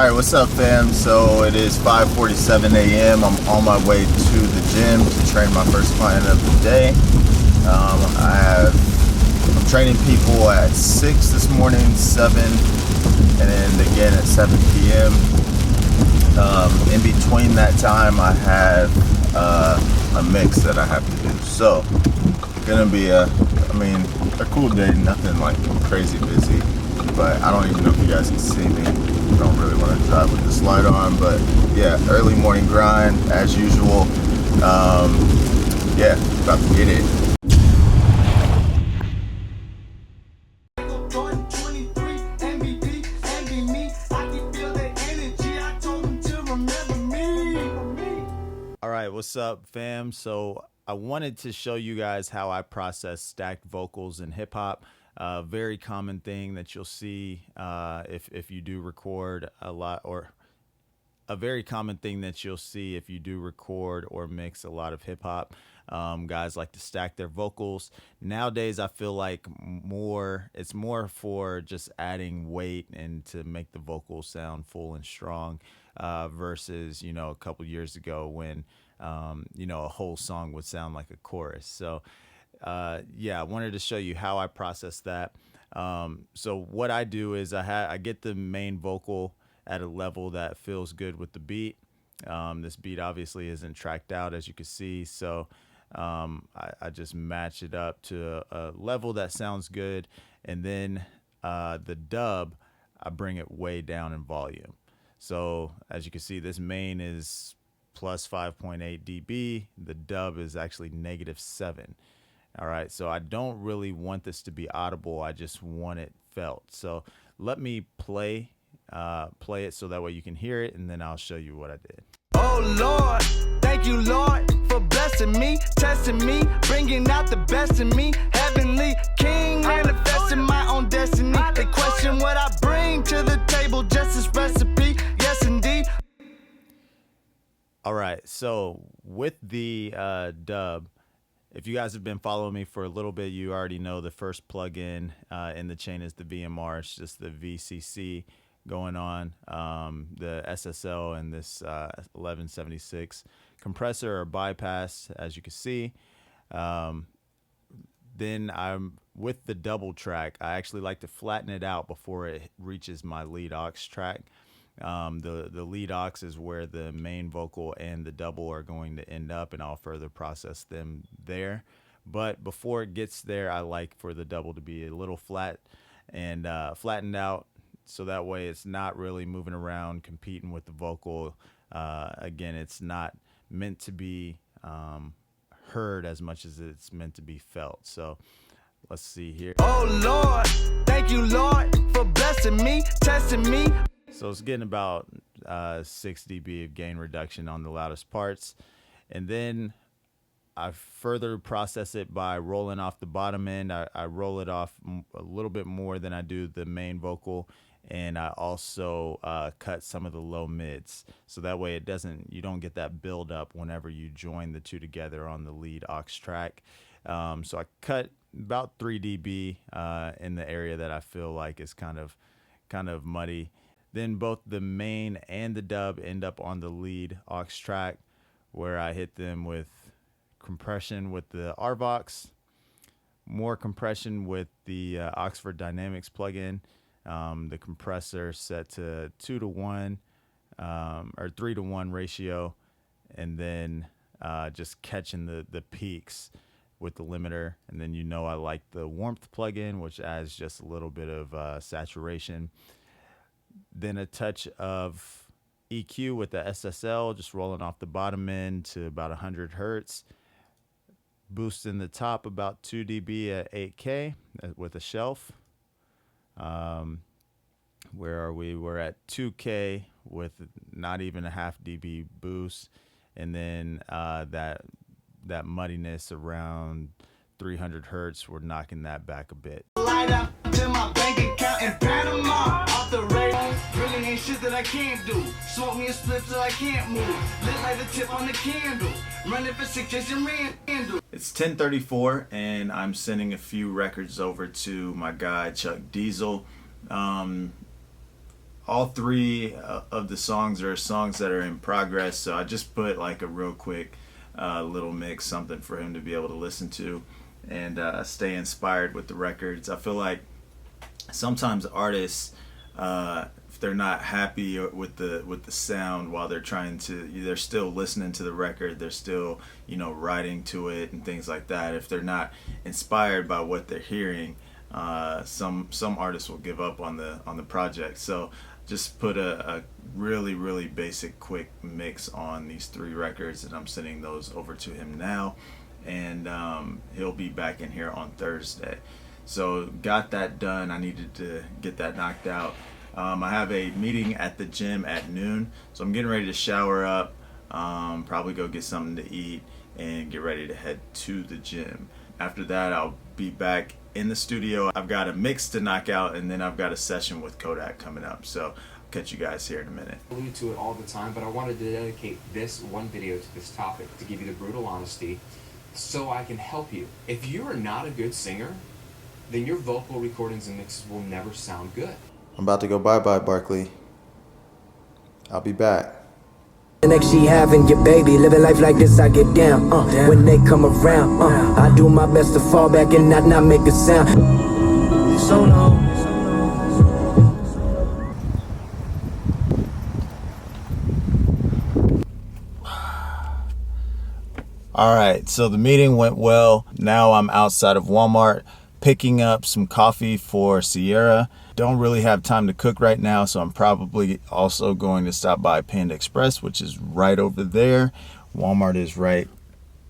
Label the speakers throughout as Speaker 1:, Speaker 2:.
Speaker 1: Alright, what's up fam? So it is 5:47 a.m. I'm on my way to the gym to train my first client of the day. I'm training people at 6 this morning, 7, and then again at 7 p.m. In between that time I have a mix that I have to do. So gonna be a cool day, nothing like crazy busy, but I don't even know if you guys can see me. I don't really want to drive with this light on, but yeah, early morning grind as usual. Yeah, about to get it. Alright, what's up fam? So I wanted to show you guys how I process stacked vocals in hip hop. Very common thing that you'll see if you do record a lot, or a very common thing that you'll see if you do record or mix a lot of hip hop. Guys like to stack their vocals. Nowadays, I feel like it's more for just adding weight and to make the vocals sound full and strong, versus, a couple years ago when, a whole song would sound like a chorus. So, yeah, I wanted to show you how I process that. So what I do is I get the main vocal at a level that feels good with the beat. This beat obviously isn't tracked out, as you can see, so I just match it up to a level that sounds good, and then the dub, I bring it way down in volume. So as you can see, this main is plus 5.8 dB. The dub is actually -7. All right, so I don't really want this to be audible. I just want it felt. So let me play it so that way you can hear it, and then I'll show you what I did.
Speaker 2: Oh Lord, thank you Lord for blessing me, testing me, bringing out the best in me. Heavenly King, manifesting my own destiny. They question what I bring to the table, just this recipe. Yes indeed.
Speaker 1: All right, so with the dub, if you guys have been following me for a little bit, you already know the first plugin in the chain is the VMR. It's just the VCC going on. The SSL and this 1176 compressor are bypassed, as you can see. Then I'm with the double track. I actually like to flatten it out before it reaches my lead aux track. The lead aux is where the main vocal and the double are going to end up, and I'll further process them there. But before it gets there, I like for the double to be a little flat and flattened out, so that way it's not really moving around competing with the vocal. Again, it's not meant to be heard as much as it's meant to be felt. So let's see here.
Speaker 2: Oh Lord, thank you Lord for blessing me, testing me.
Speaker 1: So it's getting about 6 dB of gain reduction on the loudest parts. And then I further process it by rolling off the bottom end. I roll it off a little bit more than I do the main vocal. And I also cut some of the low mids. So that way you don't get that build up whenever you join the two together on the lead aux track. So I cut about 3 dB in the area that I feel like is kind of muddy. Then both the main and the dub end up on the lead aux track, where I hit them with compression with the RVox, more compression with the Oxford Dynamics plugin. The compressor set to 2:1 or 3:1 ratio, and then just catching the peaks with the limiter. And then I like the warmth plugin, which adds just a little bit of saturation. Then a touch of EQ with the SSL, just rolling off the bottom end to about 100 hertz. Boosting the top about 2 dB at 8K with a shelf. Where are we? We're at 2K with not even a half dB boost. And then that muddiness around 300 hertz, we're knocking that back a bit.
Speaker 2: Light up to my bank account in Panama. Off the radar, really ain't shit that I can't do. Smoke me a split till I can't move. Lit like the tip on the candle. Running for 6 days and handle.
Speaker 1: It's 10:34, and I'm sending a few records over to my guy Chuck Diesel. all three of the songs are songs that are in progress, so I just put like a real quick little mix, something for him to be able to listen to and stay inspired with the records. I feel like sometimes artists, if they're not happy with the sound while they're still listening to the record, they're still, you know, writing to it and things like that. If they're not inspired by what they're hearing, some artists will give up on the project. So just put a really basic quick mix on these three records, and I'm sending those over to him now, and he'll be back in here on Thursday. So got that done. I needed to get that knocked out. I have a meeting at the gym at noon, so I'm getting ready to shower up, probably go get something to eat, and get ready to head to the gym. After that, I'll be back in the studio. I've got a mix to knock out, and then I've got a session with Kodak coming up. So I'll catch you guys here in a minute.
Speaker 3: I allude to it all the time, but I wanted to dedicate this one video to this topic, to give you the brutal honesty, so I can help you. If you are not a good singer, then your vocal recordings and mixes will never sound good.
Speaker 4: I'm about to go bye-bye, Barkley. I'll be back.
Speaker 5: The next she having your baby, living life like this, I get down. When they come around, I do my best to fall back and not make a sound. So long.
Speaker 1: All right, so the meeting went well. Now I'm outside of Walmart picking up some coffee for Sierra. Don't really have time to cook right now, so I'm probably also going to stop by Panda Express, which is right over there. Walmart is right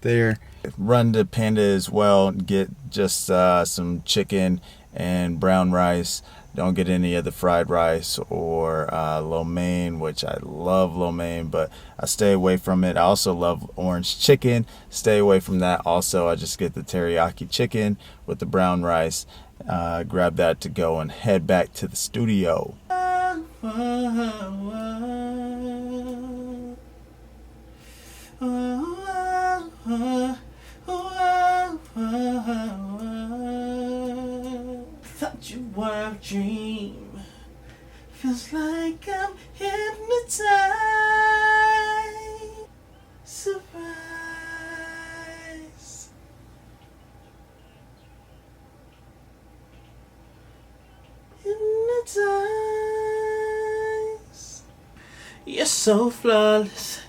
Speaker 1: there. Run to Panda as well, get just some chicken and brown rice. Don't get any of the fried rice or lo mein, which I love lo mein, but I stay away from it. I also love orange chicken. Stay away from that. Also, I just get the teriyaki chicken with the brown rice. Grab that to go and head back to the studio.
Speaker 6: Thought you were a dream. Feels like I'm hypnotized. Surprise. Hypnotized. You're so flawless.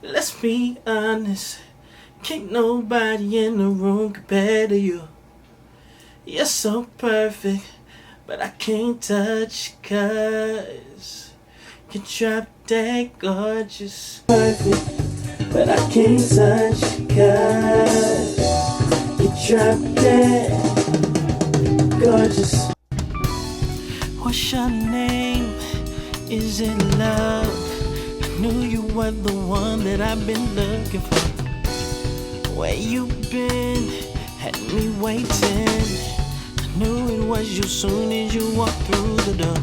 Speaker 6: Let's be honest. Can't nobody in the room compare to you. You're so perfect, but I can't touch 'cause you're drop dead gorgeous. Perfect, but I can't touch 'cause you're drop dead gorgeous. What's your name? Is it love? I knew you were the one that I've been looking for. Where you been? Had me waiting. I knew it was you soon as you walked through the door.